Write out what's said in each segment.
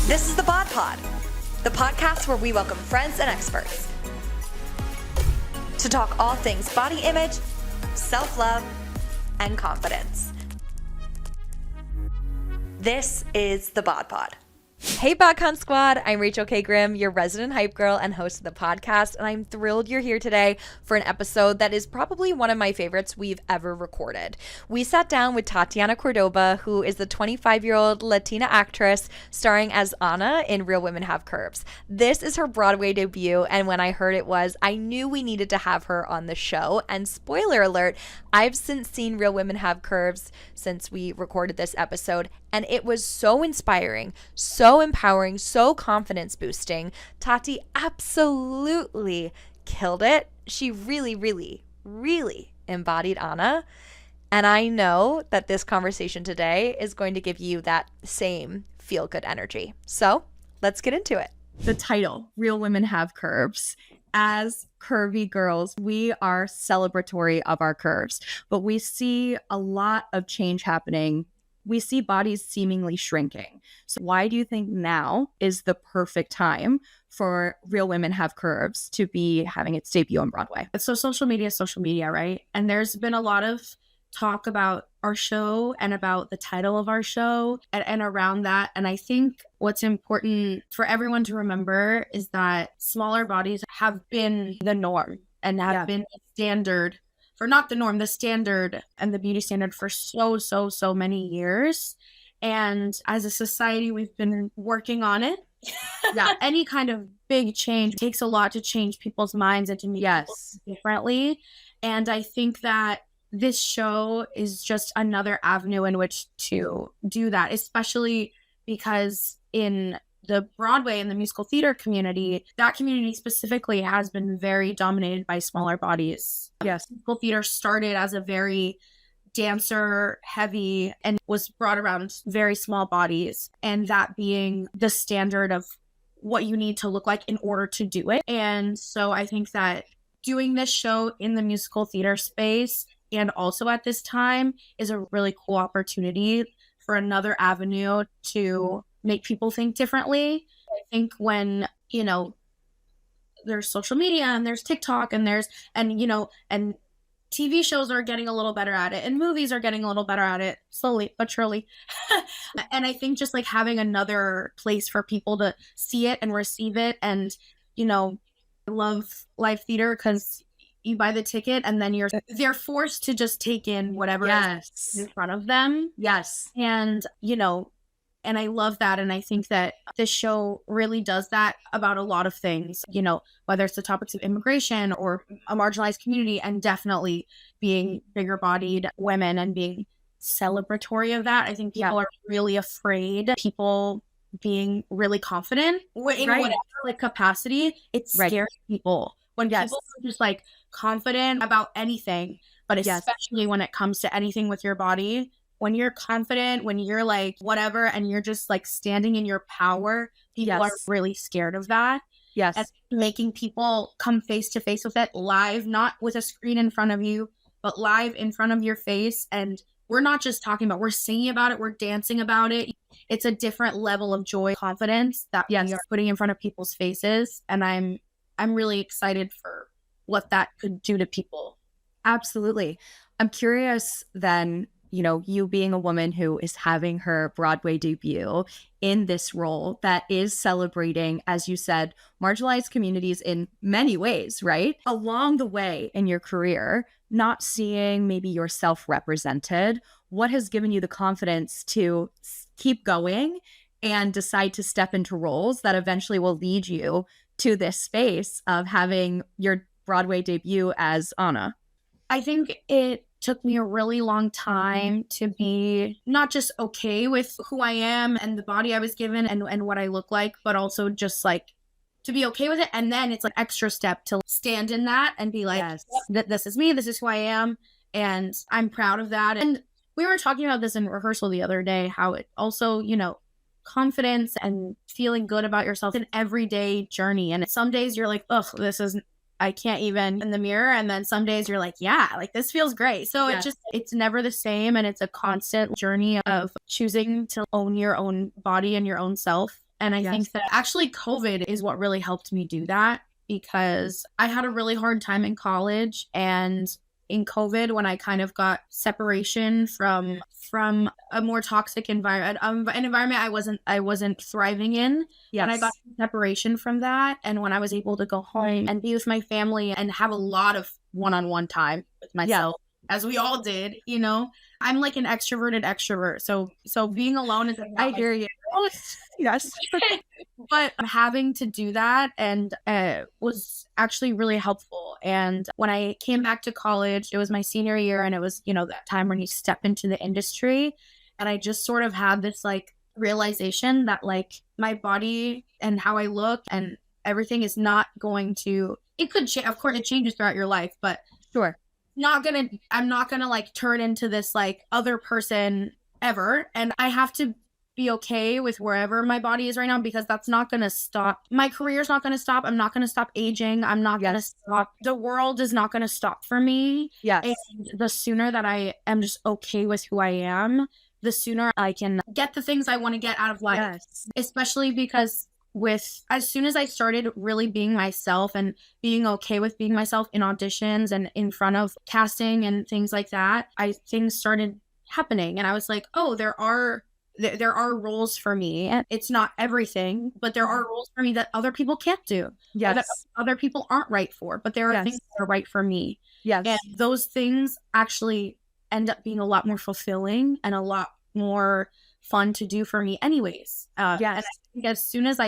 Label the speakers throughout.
Speaker 1: This is the BodPod, the podcast where we welcome friends and experts to talk all things body image, self-love, and confidence. This is the BodPod. Hey BodCon squad, I'm Rachel K. Grimm, your resident hype girl and host of the podcast, and I'm thrilled you're here today for an episode that is probably one of my favorites we've ever recorded. We sat down with Tatiana Cordoba, who is the 25-year-old Latina actress starring as Anna in Real Women Have Curves. This is her Broadway debut, and when I heard it was, I knew we needed to have her on the show, and spoiler alert, I've since seen Real Women Have Curves since we recorded this episode, and it was so inspiring, so empowering, so confidence boosting. Tati absolutely killed it. She really, really, really embodied Anna. And I know that this conversation today is going to give you that same feel-good energy. So let's get into it. The title, Real Women Have Curves. As curvy girls, we are celebratory of our curves, but we see a lot of change happening. We see bodies seemingly shrinking. So why do you think now is the perfect time for Real Women Have Curves to be having its debut on Broadway?
Speaker 2: So social media, right? And there's been a lot of talk about our show and about the title of our show and around that. And I think what's important for everyone to remember is that smaller bodies have been the norm and have been the standard, or not the norm, the standard and the beauty standard for so many years. And as a society, we've been working on it. Any kind of big change takes a lot to change people's minds and to meet people differently. And I think that this show is just another avenue in which to do that, especially because in the Broadway and the musical theater community, that community specifically has been very dominated by smaller bodies.
Speaker 1: Yes.
Speaker 2: Musical theater started as a very dancer heavy and was brought around very small bodies, and that being the standard of what you need to look like in order to do it. And so I think that doing this show in the musical theater space and also at this time is a really cool opportunity for another avenue to make people think differently. I think when, there's social media and there's TikTok and and TV shows are getting a little better at it and movies are getting a little better at it, slowly but surely. And I think just like having another place for people to see it and receive it. And, I love live theater because you buy the ticket and then they're forced to just take in whatever is in front of them.
Speaker 1: Yes.
Speaker 2: And, and I love that. And I think that this show really does that about a lot of things, whether it's the topics of immigration or a marginalized community, and definitely being bigger bodied women and being celebratory of that. I think people are really afraid. People being really confident in whatever capacity, it scares people. When people are just confident about anything, but especially when it comes to anything with your body, when you're confident, when you're whatever, and you're just standing in your power, people are really scared of that.
Speaker 1: Yes.
Speaker 2: And making people come face to face with it live, not with a screen in front of you, but live in front of your face. And we're not just talking about, we're singing about it, we're dancing about it. It's a different level of joy, confidence that we are putting in front of people's faces. And I'm really excited for what that could do to people.
Speaker 1: Absolutely. I'm curious then, you being a woman who is having her Broadway debut in this role that is celebrating, as you said, marginalized communities in many ways, right? Along the way in your career, not seeing maybe yourself represented, what has given you the confidence to keep going and decide to step into roles that eventually will lead you to this space of having your Broadway debut as Anna?
Speaker 2: I think it took me a really long time to be not just okay with who I am and the body I was given and what I look like, but also just to be okay with it. And then it's extra step to stand in that and be this is me, this is who I am. And I'm proud of that. And we were talking about this in rehearsal the other day, how it also, confidence and feeling good about yourself, an everyday journey. And some days you're ugh, this is I can't even in the mirror. And then some days you're like, yeah, like this feels great. So it's never the same. And it's a constant journey of choosing to own your own body and your own self. And I think that actually COVID is what really helped me do that, because I had a really hard time in college, and in COVID, when I kind of got separation from a more toxic environment, an environment I wasn't thriving in. And I got separation from that. And when I was able to go home and be with my family and have a lot of one-on-one time with myself, as we all did, you know, I'm like an extroverted extrovert. So being alone is
Speaker 1: I hear you. Yes.
Speaker 2: But having to do that and was actually really helpful. And when I came back to college, it was my senior year, and it was, you know, that time when you step into the industry. And I just sort of had this like realization that like my body and how I look and everything is not going to, it could change. Of course, it changes throughout your life, but
Speaker 1: sure.
Speaker 2: I'm not gonna like turn into this like other person ever. And I have to be okay with wherever my body is right now, because that's not gonna stop. My career's not gonna stop. I'm not gonna stop aging. I'm not gonna stop. The world is not gonna stop for me.
Speaker 1: Yes.
Speaker 2: And the sooner that I am just okay with who I am, the sooner I can get the things I want to get out of life.
Speaker 1: Yes.
Speaker 2: Especially because as soon as I started really being myself and being okay with being myself in auditions and in front of casting and things like that, things started happening. And I was like, oh, there are roles for me. It's not everything, but there are roles for me that other people can't do.
Speaker 1: Yes.
Speaker 2: That other people aren't right for, but there are things that are right for me.
Speaker 1: Yes.
Speaker 2: And those things actually end up being a lot more fulfilling and a lot more fun to do for me anyways. And I think as soon as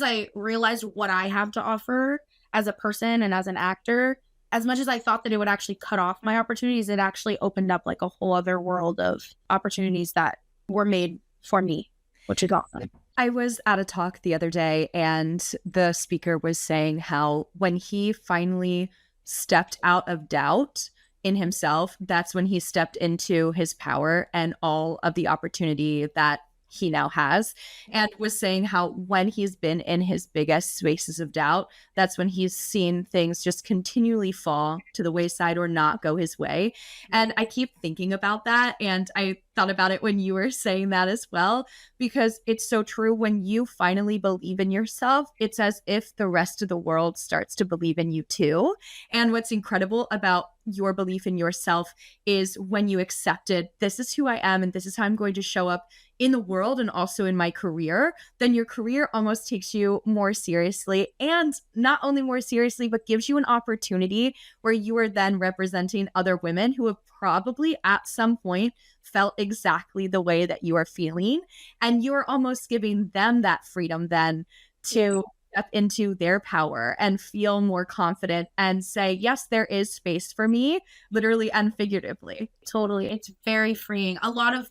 Speaker 2: I realized what I have to offer as a person and as an actor, as much as I thought that it would actually cut off my opportunities, it actually opened up like a whole other world of opportunities that were made for me, which is awesome.
Speaker 1: I was at a talk the other day, and the speaker was saying how when he finally stepped out of doubt in himself, that's when he stepped into his power and all of the opportunity that he now has, and was saying how when he's been in his biggest spaces of doubt, that's when he's seen things just continually fall to the wayside or not go his way. And I keep thinking about that, and I thought about it when you were saying that as well, because it's so true. When you finally believe in yourself, it's as if the rest of the world starts to believe in you too. And what's incredible about your belief in yourself is when you accepted, this is who I am and this is how I'm going to show up in the world and also in my career, then your career almost takes you more seriously, and not only more seriously, but gives you an opportunity where you are then representing other women who have probably at some point felt exactly the way that you are feeling. And you're almost giving them that freedom then to step into their power and feel more confident and say, yes, there is space for me, literally and figuratively.
Speaker 2: Totally. It's very freeing. A lot of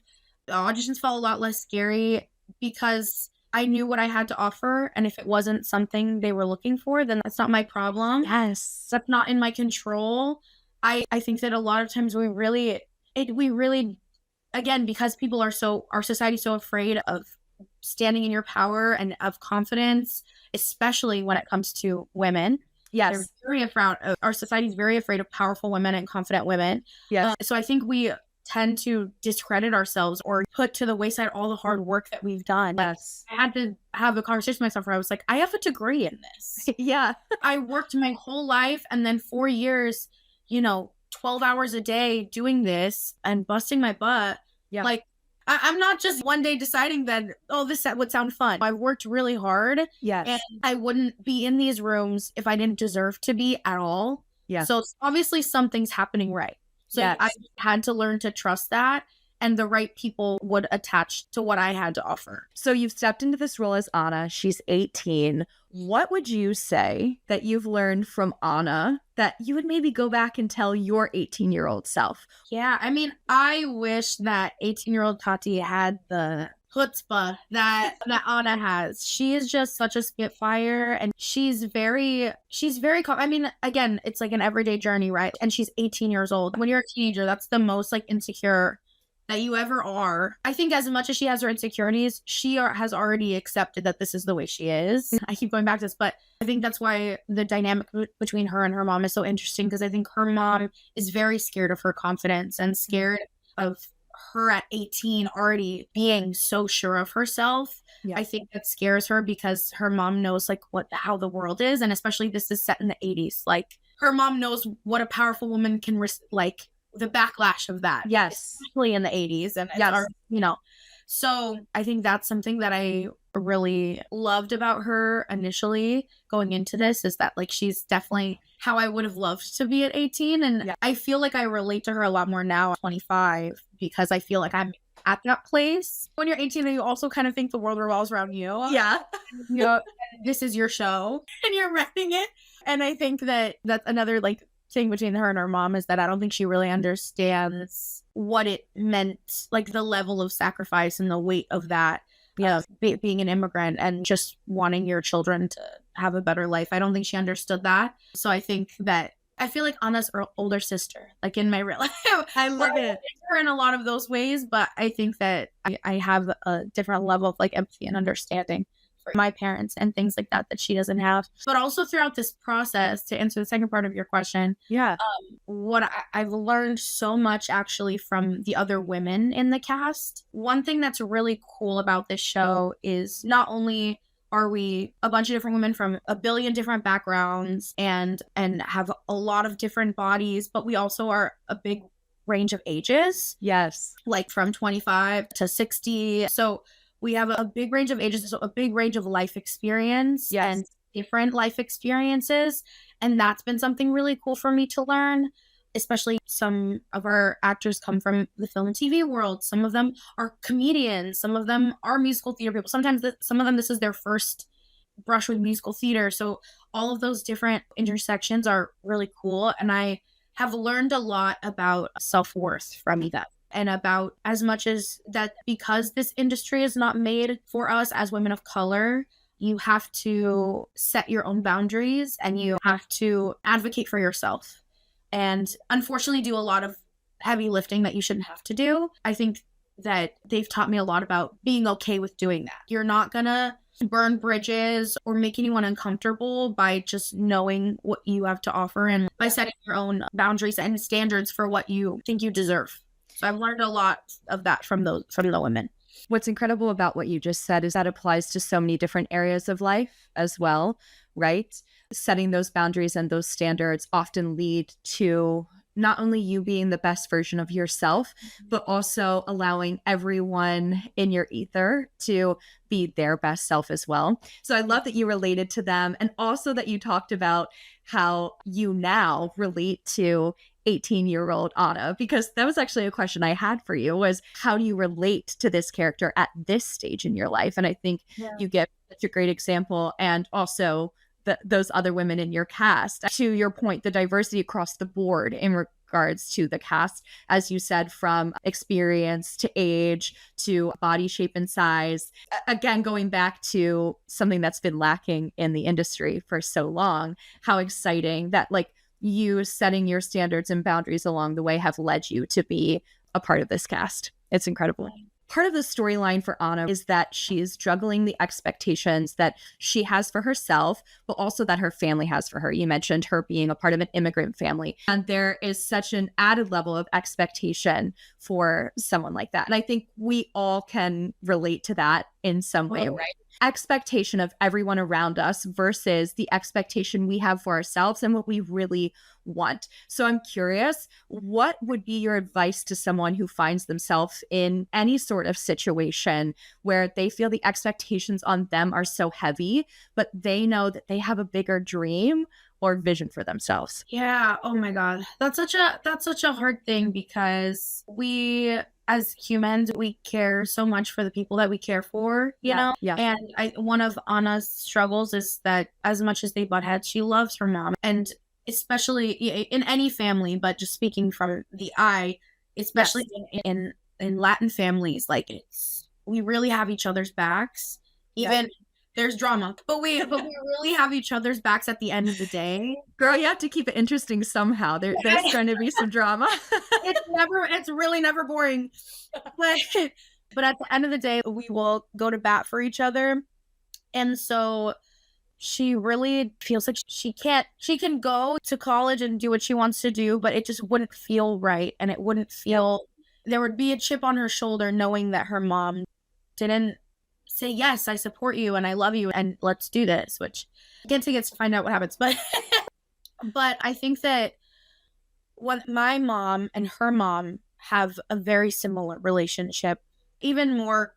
Speaker 2: auditions felt a lot less scary because I knew what I had to offer. And if it wasn't something they were looking for, then that's not my problem.
Speaker 1: Yes.
Speaker 2: That's not in my control. I think that a lot of times we really, again, because our society's so afraid of standing in your power and of confidence, especially when it comes to women.
Speaker 1: Yes.
Speaker 2: They're very afraid of, our society's very afraid of powerful women and confident women.
Speaker 1: Yes.
Speaker 2: So I think we tend to discredit ourselves or put to the wayside all the hard work that we've done.
Speaker 1: Yes.
Speaker 2: I had to have a conversation with myself where I was like, I have a degree in this.
Speaker 1: Yeah.
Speaker 2: I worked my whole life, and then 4 years, 12 hours a day doing this and busting my butt.
Speaker 1: Yeah.
Speaker 2: Like, I'm not just one day deciding that, oh, this would sound fun. I worked really hard.
Speaker 1: Yes.
Speaker 2: And I wouldn't be in these rooms if I didn't deserve to be at all.
Speaker 1: Yeah.
Speaker 2: So obviously something's happening right. So
Speaker 1: yes.
Speaker 2: I had to learn to trust that, and the right people would attach to what I had to offer.
Speaker 1: So you've stepped into this role as Anna. She's 18. What would you say that you've learned from Anna that you would maybe go back and tell your 18-year-old self?
Speaker 2: Yeah, I mean, I wish that 18-year-old Tati had the chutzpah that Anna has. She is just such a spitfire, and she's very I mean, again, it's like an everyday journey, right? And she's 18 years old. When you're a teenager, that's the most like insecure that you ever are. I think as much as she has her insecurities, she has already accepted that this is the way she is. I keep going back to this, but I think that's why the dynamic between her and her mom is so interesting, because I think her mom is very scared of her confidence and scared of her at 18 already being so sure of herself. Yeah. I think that scares her because her mom knows like how the world is, and especially this is set in the 80s. Like her mom knows what a powerful woman can like the backlash of that.
Speaker 1: Yes.
Speaker 2: Especially in the 80s. And yes. So I think that's something that I really loved about her initially going into this, is that like she's definitely how I would have loved to be at 18. And I feel like I relate to her a lot more now at 25, because I feel like I'm at that place. When you're 18 and you also kind of think the world revolves around you.
Speaker 1: Yeah.
Speaker 2: This is your show and you're running it. And I think that that's another like thing between her and her mom, is that I don't think she really understands what it meant, like the level of sacrifice and the weight of that. Yeah, being an immigrant and just wanting your children to have a better life. I don't think she understood that. So I think that I feel like Anna's older sister, like in my real life.
Speaker 1: I love it.
Speaker 2: Her in a lot of those ways, but I think that I have a different level of like empathy and understanding for my parents and things like that she doesn't have. But also throughout this process, to answer the second part of your question, what I've learned so much actually from the other women in the cast. One thing that's really cool about this show is not only are we a bunch of different women from a billion different backgrounds and have a lot of different bodies, but we also are a big range of ages.
Speaker 1: Yes.
Speaker 2: Like from 25 to 60. So we have a big range of ages, so a big range of life experience and different life experiences. And that's been something really cool for me to learn, especially some of our actors come from the film and TV world. Some of them are comedians. Some of them are musical theater people. Sometimes some of them, this is their first brush with musical theater. So all of those different intersections are really cool. And I have learned a lot about self-worth from them. And about as much as that, because this industry is not made for us as women of color, you have to set your own boundaries and you have to advocate for yourself. And unfortunately do a lot of heavy lifting that you shouldn't have to do. I think that they've taught me a lot about being okay with doing that. You're not gonna burn bridges or make anyone uncomfortable by just knowing what you have to offer and by setting your own boundaries and standards for what you think you deserve. So I've learned a lot of that from the women.
Speaker 1: What's incredible about what you just said is that applies to so many different areas of life as well, right? Setting those boundaries and those standards often lead to not only you being the best version of yourself, but also allowing everyone in your ether to be their best self as well. So I love that you related to them, and also that you talked about how you now relate to 18-year-old Anna, because that was actually a question I had for you, was how do you relate to this character at this stage in your life? And I think you give such a great example, and also those other women in your cast. To your point, the diversity across the board in regards to the cast, as you said, from experience to age to body shape and size. Again, going back to something that's been lacking in the industry for so long, how exciting that like you setting your standards and boundaries along the way have led you to be a part of this cast. It's incredible. Part of the storyline for Anna is that she is juggling the expectations that she has for herself, but also that her family has for her. You mentioned her being a part of an immigrant family, and there is such an added level of expectation for someone like that. And I think we all can relate to that in some way, right? Expectation of everyone around us versus the expectation we have for ourselves and what we really want. So I'm curious, what would be your advice to someone who finds themselves in any sort of situation where they feel the expectations on them are so heavy, but they know that they have a bigger dream or vision for themselves?
Speaker 2: Yeah. Oh my God. That's such a hard thing, because we as humans, we care so much for the people that we care for, you know?
Speaker 1: Yeah.
Speaker 2: And one of Anna's struggles is that as much as they butt heads, she loves her mom. And especially in any family, but just speaking from the eye, especially in Latin families, like we really have each other's backs. Even there's drama. But we really have each other's backs at the end of the day.
Speaker 1: Girl, you have to keep it interesting somehow. There's going to be some drama.
Speaker 2: It's really never boring. But at the end of the day, we will go to bat for each other. And so she really feels like she can go to college and do what she wants to do, but it just wouldn't feel right. And it wouldn't feel, there would be a chip on her shoulder knowing that her mom didn't say, yes, I support you and I love you and let's do this, which I can't say it's to find out what happens. But I think that what my mom and her mom have a very similar relationship, even more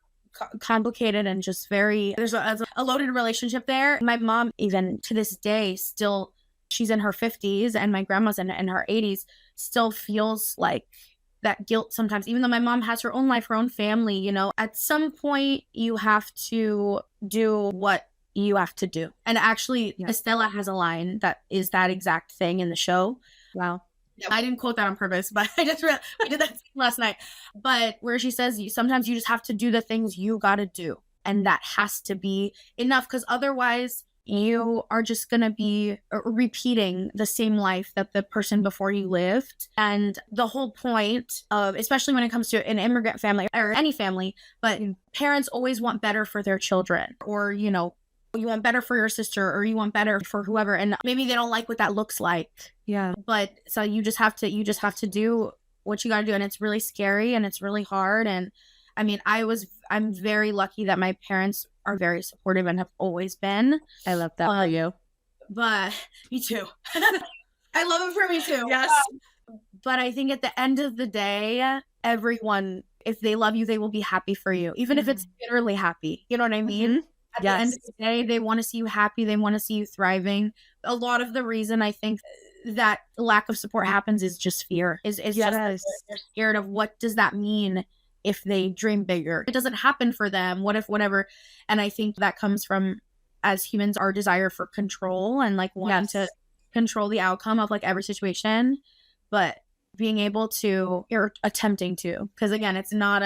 Speaker 2: complicated and just there's a loaded relationship there. My mom, even to this day, still, she's in her 50s and my grandma's in her 80s, still feels like that guilt sometimes, even though my mom has her own life, her own family. You know, at some point you have to do what you have to do. And actually, Estella has a line that is that exact thing in the show. Wow. I didn't quote that on purpose, but I just read, we did that last night. But where she says, sometimes you just have to do the things you got to do. And that has to be enough, because otherwise you are just going to be repeating the same life that the person before you lived. And the whole point of, especially when it comes to an immigrant family or any family, but parents always want better for their children, or, you know, you want better for your sister, or you want better for whoever. And maybe they don't like what that looks like.
Speaker 1: Yeah.
Speaker 2: But so you just have to do what you got to do. And it's really scary and it's really hard. And I mean, I'm very lucky that my parents are very supportive and have always been.
Speaker 1: I love that for you.
Speaker 2: But me too. I love it for me too.
Speaker 1: Yes.
Speaker 2: But I think at the end of the day, everyone, if they love you, they will be happy for you, even if it's bitterly happy. You know what I mean? At the end of the day, they want to see you happy. They want to see you thriving. A lot of the reason I think that lack of support happens is just fear. Is just they're scared of, what does that mean if they dream bigger? It doesn't happen for them. What if whatever? And I think that comes from, as humans, our desire for control and like wanting to control the outcome of like every situation. But being able to, or attempting to, because again, it's not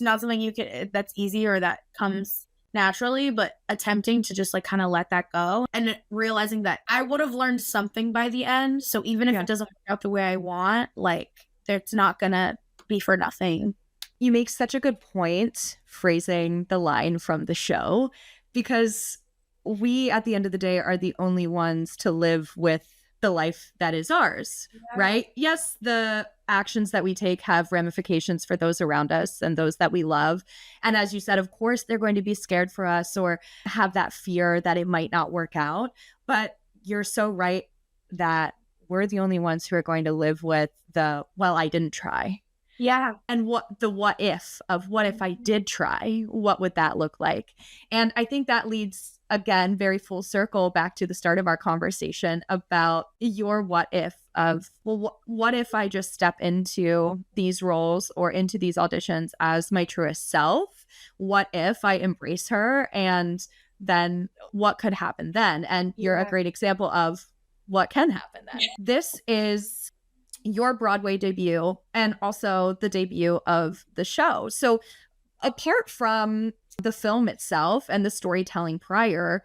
Speaker 2: something you can, that's easy or that comes naturally, but attempting to just like kind of let that go and realizing that I would have learned something by the end. So even if it doesn't work out the way I want, like, it's not gonna be for nothing.
Speaker 1: You make such a good point phrasing the line from the show, because we at the end of the day are the only ones to live with the life that is ours, right? Yes, the actions that we take have ramifications for those around us and those that we love. And as you said, of course, they're going to be scared for us or have that fear that it might not work out. But you're so right that we're the only ones who are going to live with the, well, I didn't try.
Speaker 2: Yeah.
Speaker 1: And what if I did try? What would that look like? And I think that leads, again, very full circle back to the start of our conversation about your what if of, well, what if I just step into these roles or into these auditions as my truest self? What if I embrace her? And then what could happen then? And you're a great example of what can happen then. This is your Broadway debut and also the debut of the show. So apart from the film itself and the storytelling prior,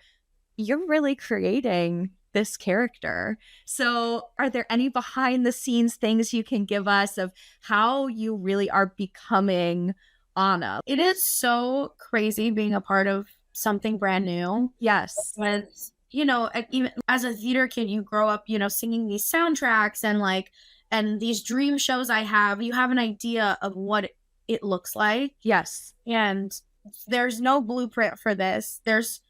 Speaker 1: you're really creating this character. So are there any behind the scenes things you can give us of how you really are becoming Anna?
Speaker 2: It is so crazy being a part of something brand new.
Speaker 1: Yes.
Speaker 2: Because, you know, even as a theater kid, you grow up, you know, singing these soundtracks and these dream shows I have, you have an idea of what it looks like.
Speaker 1: Yes.
Speaker 2: And there's no blueprint for this. There's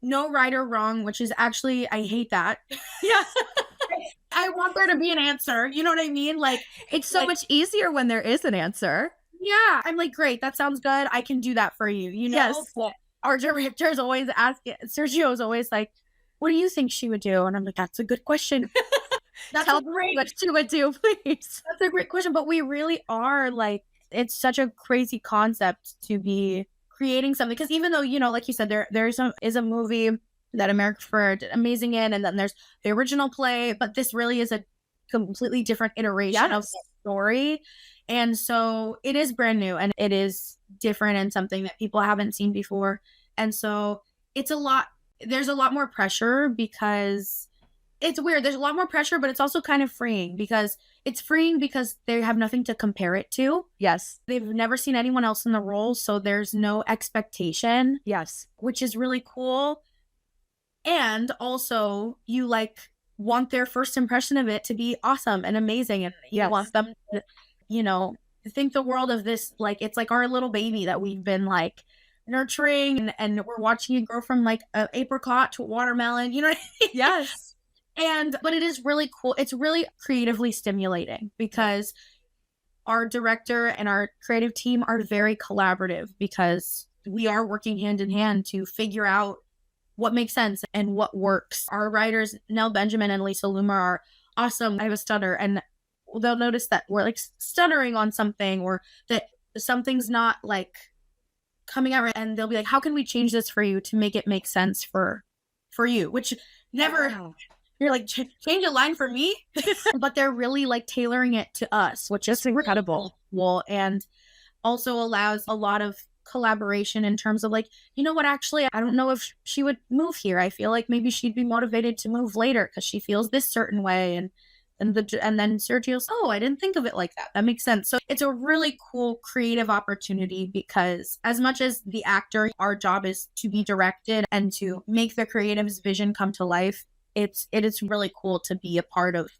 Speaker 2: no right or wrong, which is actually, I hate that.
Speaker 1: Yeah.
Speaker 2: I want there to be an answer. You know what I mean? Like,
Speaker 1: it's so much easier when there is an answer.
Speaker 2: Yeah. I'm like, great. That sounds good. I can do that for you. You know?
Speaker 1: Yes.
Speaker 2: Our director's always asking, Sergio's always like, what do you think she would do? And I'm like, that's a good question.
Speaker 1: Tell me what she would do, please.
Speaker 2: That's a great question. But we really are like, it's such a crazy concept to be creating something. Because even though, you know, like you said, there is a movie that America Ferrera did amazing in, and then there's the original play, but this really is a completely different iteration of the story. And so it is brand new and it is different and something that people haven't seen before. And so it's a lot, there's a lot more pressure because it's weird. There's a lot more pressure, but it's also kind of freeing because they have nothing to compare it to.
Speaker 1: Yes.
Speaker 2: They've never seen anyone else in the role, so there's no expectation.
Speaker 1: Yes.
Speaker 2: Which is really cool. And also, you like want their first impression of it to be awesome and amazing, and you want them to, think the world of this, like it's like our little baby that we've been like nurturing, and we're watching it grow from like an apricot to a watermelon, you know what I mean?
Speaker 1: Yes.
Speaker 2: But it is really cool. It's really creatively stimulating because our director and our creative team are very collaborative because we are working hand in hand to figure out what makes sense and what works. Our writers, Nell Benjamin and Lisa Loomer, are awesome. I have a stutter, and they'll notice that we're like stuttering on something or that something's not like coming out right. And they'll be like, how can we change this for you to make it make sense for you? Which never... Wow. You're like, change a line for me? But they're really like tailoring it to us, which is incredible. Well, and also allows a lot of collaboration in terms of like, you know what, actually, I don't know if she would move here. I feel like maybe she'd be motivated to move later because she feels this certain way. And then Sergio's, oh, I didn't think of it like that. That makes sense. So it's a really cool creative opportunity because as much as the actor, our job is to be directed and to make the creative's vision come to life. It is really cool to be a part of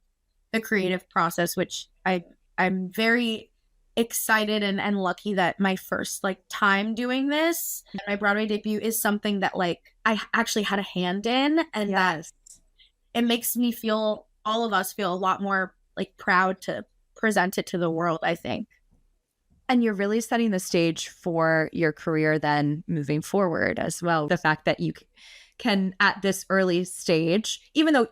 Speaker 2: the creative process, which I'm very excited and lucky that my first like time doing this, my Broadway debut, is something that like I actually had a hand in, and that it makes me feel, all of us feel a lot more like proud to present it to the world, I think.
Speaker 1: And you're really setting the stage for your career then moving forward as well. The fact that you can at this early stage, even though,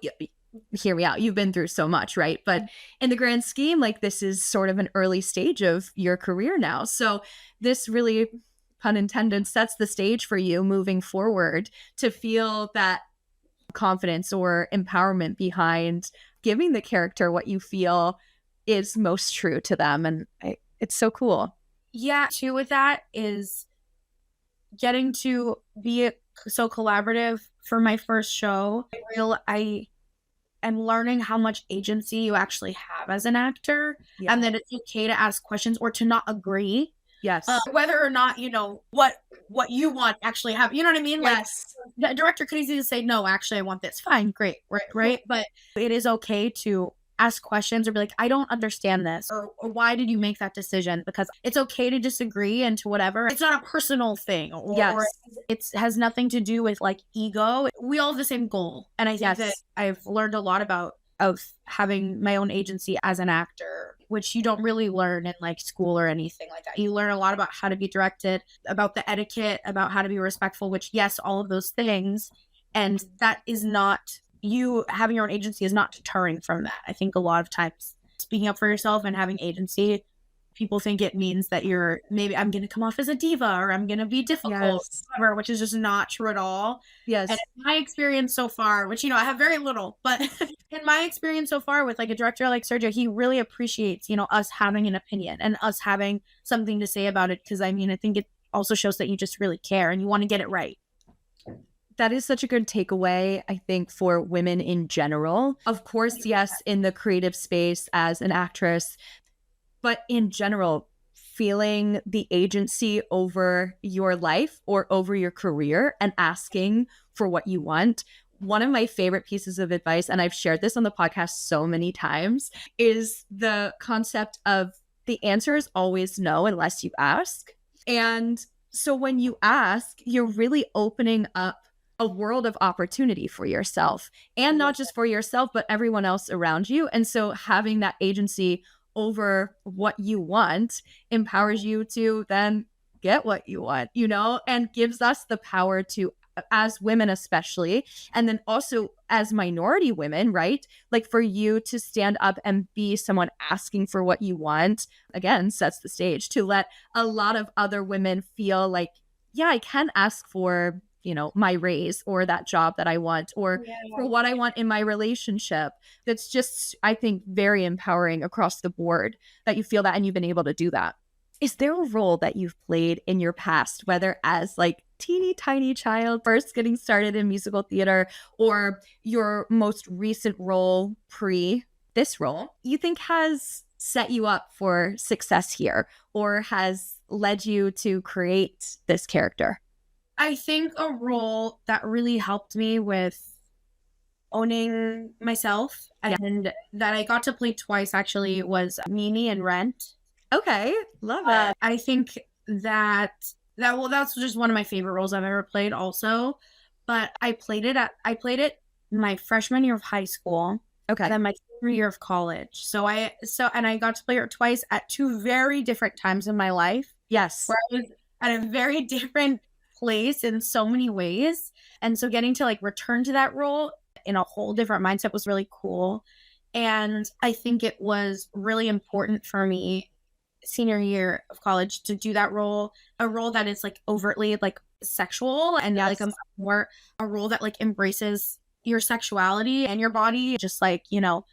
Speaker 1: hear me out, you've been through so much, right? But in the grand scheme, like this is sort of an early stage of your career now. So this really, pun intended, sets the stage for you moving forward to feel that confidence or empowerment behind giving the character what you feel is most true to them. And it's so cool.
Speaker 2: Yeah, too, with that is getting to be so collaborative for my first show. I am learning how much agency you actually have as an actor, and that it's okay to ask questions or to not agree.
Speaker 1: Yes.
Speaker 2: Whether or not, what you want actually happen. You know what I mean?
Speaker 1: Yes.
Speaker 2: Like the director could easily say, no, actually I want this. Fine, great, right? But it is okay to ask questions or be like, I don't understand this, or why did you make that decision? Because it's okay to disagree and to whatever. It's not a personal thing, or it has nothing to do with like ego. We all have the same goal, and I think that I've learned a lot of having my own agency as an actor, which you don't really learn in like school or anything like that. You learn a lot about how to be directed, about the etiquette, about how to be respectful, which yes, all of those things, and that is not, you having your own agency is not deterring from that. I think a lot of times speaking up for yourself and having agency, people think it means that you're, maybe I'm going to come off as a diva or I'm going to be difficult, whatever, which is just not true at all.
Speaker 1: Yes.
Speaker 2: And in my experience so far, which, I have very little, but in my experience so far with like a director like Sergio, he really appreciates, us having an opinion and us having something to say about it. Because I think it also shows that you just really care and you want to get it right.
Speaker 1: That is such a good takeaway, I think, for women in general. Of course, yes, in the creative space as an actress, but in general, feeling the agency over your life or over your career and asking for what you want. One of my favorite pieces of advice, and I've shared this on the podcast so many times, is the concept of the answer is always no unless you ask. And so when you ask, you're really opening up a world of opportunity for yourself, and not just for yourself, but everyone else around you. And so having that agency over what you want empowers you to then get what you want, and gives us the power to, as women especially, and then also as minority women, right? Like for you to stand up and be someone asking for what you want, again, sets the stage to let a lot of other women feel like, yeah, I can ask for my raise or that job that I want, or for what I want in my relationship. That's just, I think, very empowering across the board that you feel that and you've been able to do that. Is there a role that you've played in your past, whether as like teeny tiny child first getting started in musical theater, or your most recent role pre this role, you think has set you up for success here or has led you to create this character?
Speaker 2: I think a role that really helped me with owning myself and that I got to play twice actually was Mimi in Rent.
Speaker 1: Okay, love it.
Speaker 2: I think that's just one of my favorite roles I've ever played also. But I played it my freshman year of high school.
Speaker 1: Okay.
Speaker 2: And then my senior year of college. And I got to play it twice at two very different times in my life.
Speaker 1: Yes.
Speaker 2: Where I was at a very different place in so many ways. And so getting to like return to that role in a whole different mindset was really cool. And I think it was really important for me senior year of college to do that role, a role that is like overtly like sexual and like a role that like embraces your sexuality and your body, just like, you know,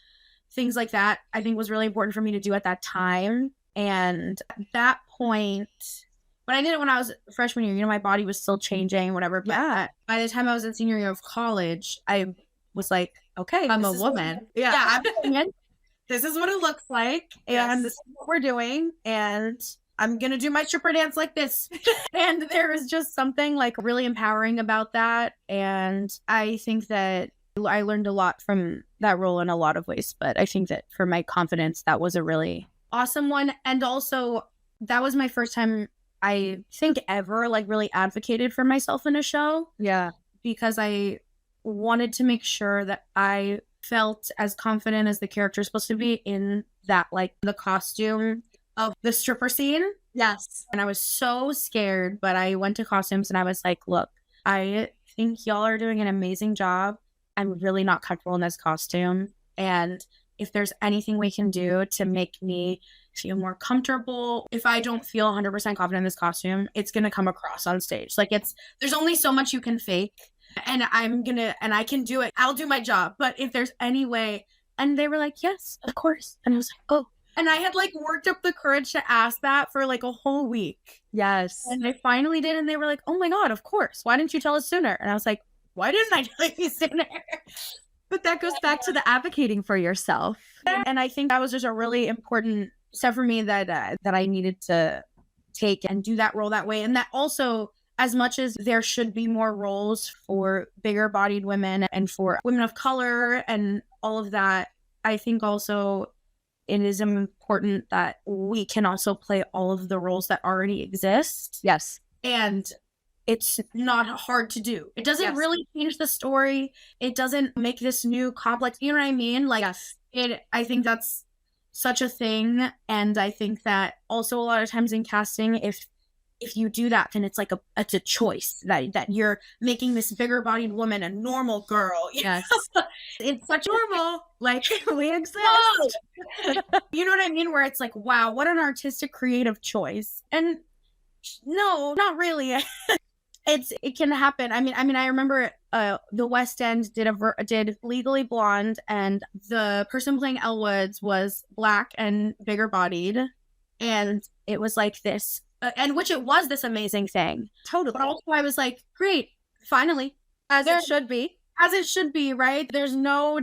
Speaker 2: things like that, I think was really important for me to do at that time. And at that point, but I did it when I was freshman year, you know, my body was still changing, whatever. But by the time I was in senior year of college, I was like, okay,
Speaker 1: I'm a woman.
Speaker 2: I'm a woman. This is what it looks like. And this is what we're doing. And I'm going to do my stripper dance like this. And there is just something like really empowering about that. And I think that I learned a lot from that role in a lot of ways. But I think that for my confidence, that was a really awesome one. And also, that was my first time, I think, ever like really advocated for myself in a show.
Speaker 1: Yeah.
Speaker 2: Because I wanted to make sure that I felt as confident as the character is supposed to be in that, like the costume of the stripper scene.
Speaker 1: Yes.
Speaker 2: And I was so scared, but I went to costumes and I was like, look, I think y'all are doing an amazing job. I'm really not comfortable in this costume. And if there's anything we can do to make me feel more comfortable, if I don't feel 100% confident in this costume, it's going to come across on stage. Like there's only so much you can fake. And I can do it. I'll do my job. But if there's any way, and they were like, yes, of course. And I was like, oh. And I had like worked up the courage to ask that for like a whole week.
Speaker 1: Yes.
Speaker 2: And I finally did. And they were like, oh my God, of course. Why didn't you tell us sooner? And I was like, why didn't I tell you sooner?
Speaker 1: But that goes back to the advocating for yourself.
Speaker 2: And I think that was just a really important step for me that I needed to take and do that role that way. And that also, as much as there should be more roles for bigger bodied women and for women of color and all of that, I think also it is important that we can also play all of the roles that already exist.
Speaker 1: Yes.
Speaker 2: And it's not hard to do. It doesn't really change the story. It doesn't make this new complex. You know what I mean? Like, I think that's such a thing. And I think that also a lot of times in casting, if you do that, then it's like it's a choice that you're making this bigger bodied woman a normal girl.
Speaker 1: Yes.
Speaker 2: It's such normal. Like,
Speaker 1: we exist.
Speaker 2: You know what I mean? Where it's like, wow, what an artistic, creative choice. And no, not really. It can happen. I mean, I remember the West End did Legally Blonde, and the person playing Elle Woods was Black and bigger bodied, and it was like this. And which it was this amazing thing.
Speaker 1: Totally.
Speaker 2: But also I was like, great, finally.
Speaker 1: It should be.
Speaker 2: As it should be, right? There's no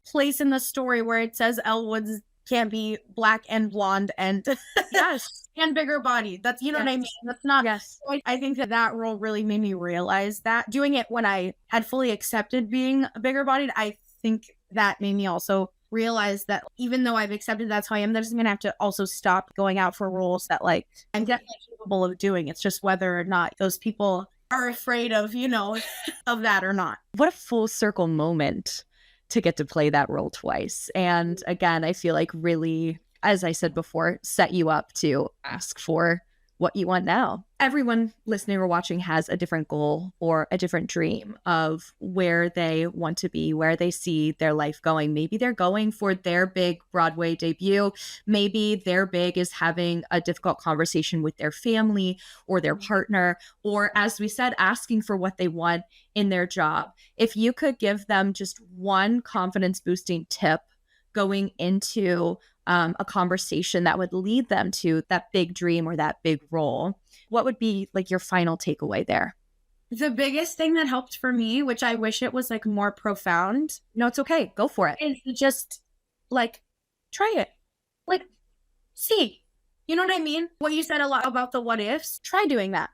Speaker 2: place in the story where it says Elle Woods can't be Black and blonde and
Speaker 1: yes.
Speaker 2: and bigger body. That's, you know what I mean? That's not.
Speaker 1: Yes.
Speaker 2: So I think that role really made me realize that. Doing it when I had fully accepted being bigger bodied, I think that made me also realize that even though I've accepted that's how I am, that doesn't mean I have to also stop going out for roles that like I'm definitely capable of doing. It's just whether or not those people are afraid of, you know, of that or not.
Speaker 1: What a full circle moment to get to play that role twice. And again, I feel like really, as I said before, set you up to ask for what you want now. Everyone listening or watching has a different goal or a different dream of where they want to be, where they see their life going. Maybe they're going for their big Broadway debut. Maybe their big is having a difficult conversation with their family or their partner, or as we said, asking for what they want in their job. If you could give them just one confidence boosting tip going into a conversation that would lead them to that big dream or that big role, what would be like your final takeaway there?
Speaker 2: The biggest thing that helped for me, which I wish it was like more profound.
Speaker 1: No, it's okay. Go for it.
Speaker 2: Is just like, try it. Like, see. You know what I mean? What you said a lot about the what ifs, try doing that.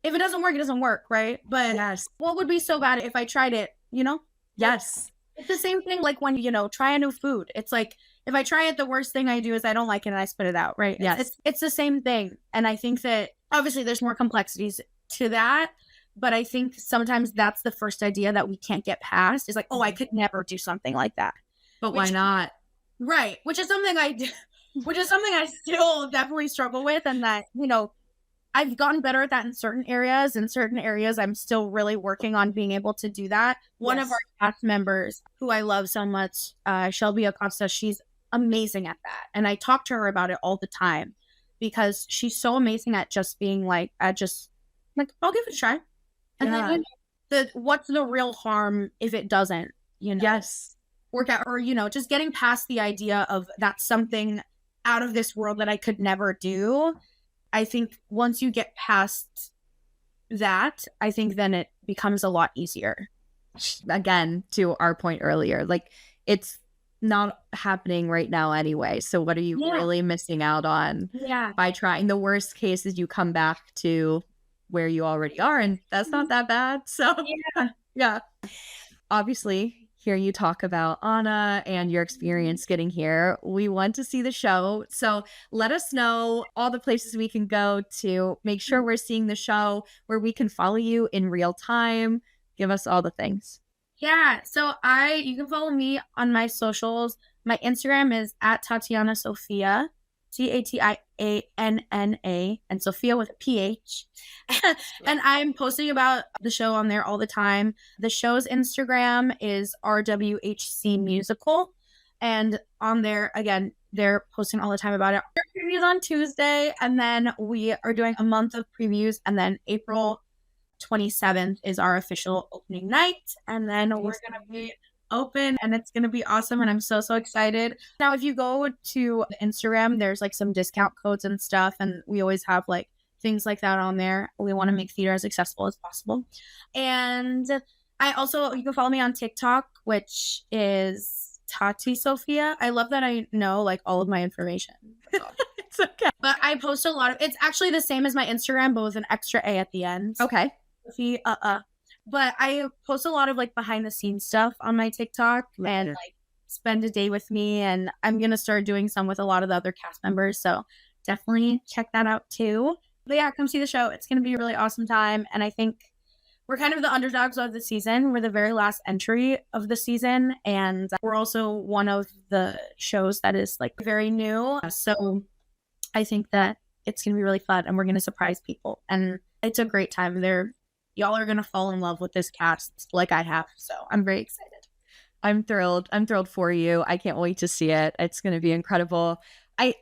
Speaker 2: If it doesn't work, it doesn't work, right? But
Speaker 1: yes,
Speaker 2: what would be so bad if I tried it, you know?
Speaker 1: Yes.
Speaker 2: It's the same thing like when, try a new food. It's like, if I try it, the worst thing I do is I don't like it and I spit it out, right?
Speaker 1: Yes.
Speaker 2: It's the same thing. And I think that obviously there's more complexities to that. But I think sometimes that's the first idea that we can't get past is like, oh, I could never do something like that.
Speaker 1: But why not?
Speaker 2: Right. Which is something I still definitely struggle with. And that, I've gotten better at that in certain areas. In certain areas, I'm still really working on being able to do that. One of our cast members who I love so much, Shelby Acosta, she's amazing at that. And I talk to her about it all the time because she's so amazing at just being I'll give it a try. And then what's the real harm if it doesn't,
Speaker 1: Yes.
Speaker 2: work out, or, just getting past the idea of that's something out of this world that I could never do. I think once you get past that, I think then it becomes a lot easier.
Speaker 1: Again, to our point earlier, like it's not happening right now anyway. So what are you really missing out on by trying? The worst case is you come back to where you already are, and that's not that bad. So yeah. Obviously, hearing you talk about Anna and your experience getting here, we want to see the show. So let us know all the places we can go to make sure we're seeing the show, where we can follow you in real time. Give us all the things.
Speaker 2: Yeah. So you can follow me on my socials. My Instagram is at Tatiana Sophia, Tatianna, and Sophia with a PH. And I'm posting about the show on there all the time. The show's Instagram is RWHC Musical. And on there, again, they're posting all the time about it. Previews on Tuesday, and then we are doing a month of previews, and then April 27th is our official opening night. And then we're going to be open, and it's going to be awesome, and I'm so excited. Now, if you go to Instagram, there's like some discount codes and stuff, and we always have like things like that on there. We want to make theater as accessible as possible. And you can follow me on TikTok, which is Tati Sophia. I love that I know like all of my information.
Speaker 1: It's okay.
Speaker 2: But I post a lot of, it's actually the same as my Instagram, but with an extra A at the end.
Speaker 1: Okay.
Speaker 2: But I post a lot of like behind the scenes stuff on my TikTok and like spend a day with me. And I'm going to start doing some with a lot of the other cast members. So definitely check that out too. But yeah, come see the show. It's going to be a really awesome time. And I think we're kind of the underdogs of the season. We're the very last entry of the season. And we're also one of the shows that is like very new. So I think that it's going to be really fun, and we're going to surprise people. And it's a great time. Y'all are going to fall in love with this cast like I have. So I'm very excited.
Speaker 1: I'm thrilled. I'm thrilled for you. I can't wait to see it. It's going to be incredible. I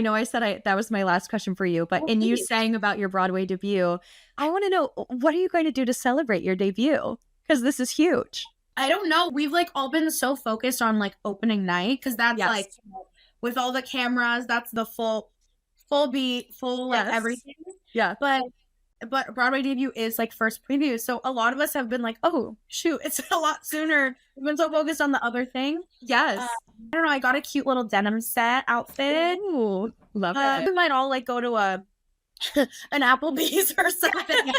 Speaker 1: know I said that was my last question for you, but in you saying about your Broadway debut, I want to know, what are you going to do to celebrate your debut? Because this is huge.
Speaker 2: I don't know. We've like all been so focused on like opening night, because that's like with all the cameras, that's the full beat, like everything.
Speaker 1: Yeah.
Speaker 2: But Broadway debut is like first preview. So a lot of us have been like, oh, shoot, it's a lot sooner. We've been so focused on the other thing.
Speaker 1: Yes.
Speaker 2: I don't know. I got a cute little denim set outfit.
Speaker 1: Ooh, love it.
Speaker 2: We might all like go to an Applebee's or something.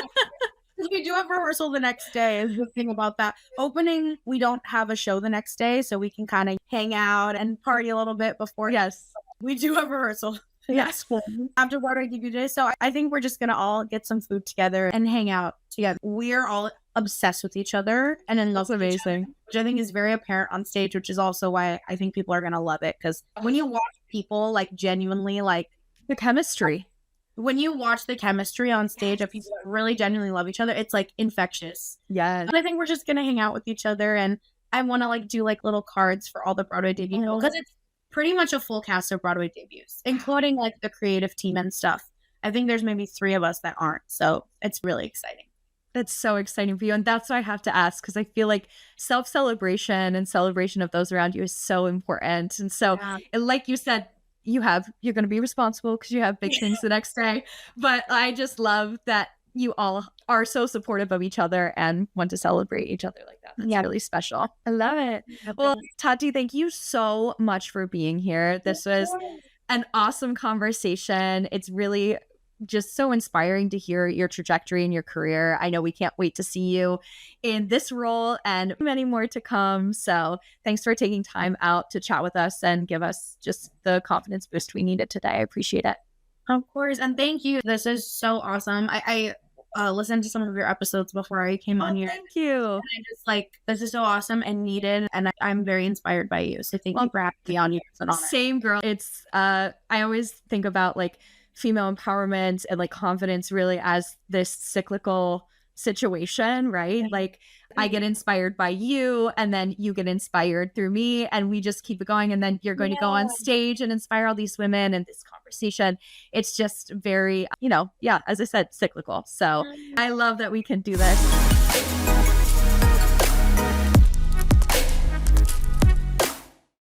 Speaker 2: We do have rehearsal the next day is the thing about that. Opening, we don't have a show the next day, so we can kind of hang out and party a little bit before.
Speaker 1: Yes.
Speaker 2: We do have rehearsal.
Speaker 1: Yes.
Speaker 2: After Broadway debut day. So I think we're just going to all get some food together and hang out together. We're all obsessed with each other and in love with each other, which I think is very apparent on stage, which is also why I think people are going to love it. Because when you watch people like genuinely like
Speaker 1: the chemistry,
Speaker 2: when you watch the chemistry on stage of people that really genuinely love each other, it's like infectious.
Speaker 1: Yeah.
Speaker 2: And I think we're just going to hang out with each other. And I want to like do like little cards for all the Broadway debut people, because it's pretty much a full cast of Broadway debuts, including like the creative team and stuff. I think there's maybe 3 of us that aren't. So it's really exciting.
Speaker 1: That's so exciting for you. And that's what I have to ask, because I feel like self-celebration and celebration of those around you is so important. And so, and like you said, you're going to be responsible because you have big things the next day. But I just love that you all are so supportive of each other and want to celebrate each other like that. That's really special. I love it. Well, Tati, thank you so much for being here. This was an awesome conversation. It's really just so inspiring to hear your trajectory in your career. I know we can't wait to see you in this role and many more to come. So thanks for taking time out to chat with us and give us just the confidence boost we needed today. I appreciate it.
Speaker 2: Of course. And thank you. This is so awesome. I listened to some of your episodes before I came on here.
Speaker 1: Thank you.
Speaker 2: And I just like, this is so awesome and needed. And I'm very inspired by you. So thank you for having me on here. It's an honor.
Speaker 1: Same, girl. It's, I always think about like female empowerment and like confidence really as this cyclical situation, right? Like I get inspired by you and then you get inspired through me and we just keep it going. And then you're going to go on stage and inspire all these women and this conversation. It's just very, as I said, cyclical. So I love that we can do this.